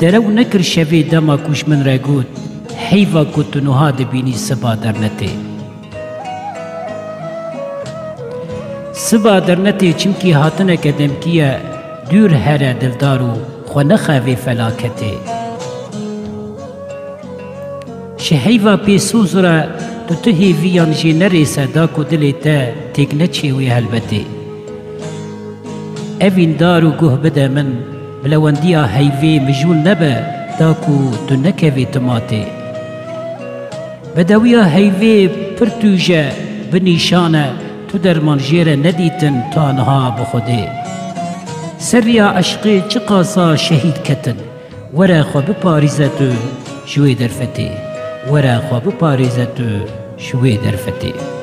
درو نکر شوی دما کوش من را گوت حیوا کت نوها دبینی سبا درنته سبا درنته چمکی هاتنه کدم کیه دور هره دلدارو خو نخوی فلاکته شهیوا پیسوز را تو تهی ویان جی نریسه دا کو دلی تا تیک نچیوی هلبته اوین دارو گوه بده من بلوندیا هیوی مجول نبه دا کو تو نکوی تماته بدویا هیوی پرتوجه بنیشانه تو درمان جیره ندیتن تانها بخوده سریا عشقی چه قاسا شهید کتن ورا خو بپاریزتو شوی درفته ورا خو بپاریزتو شوی درفته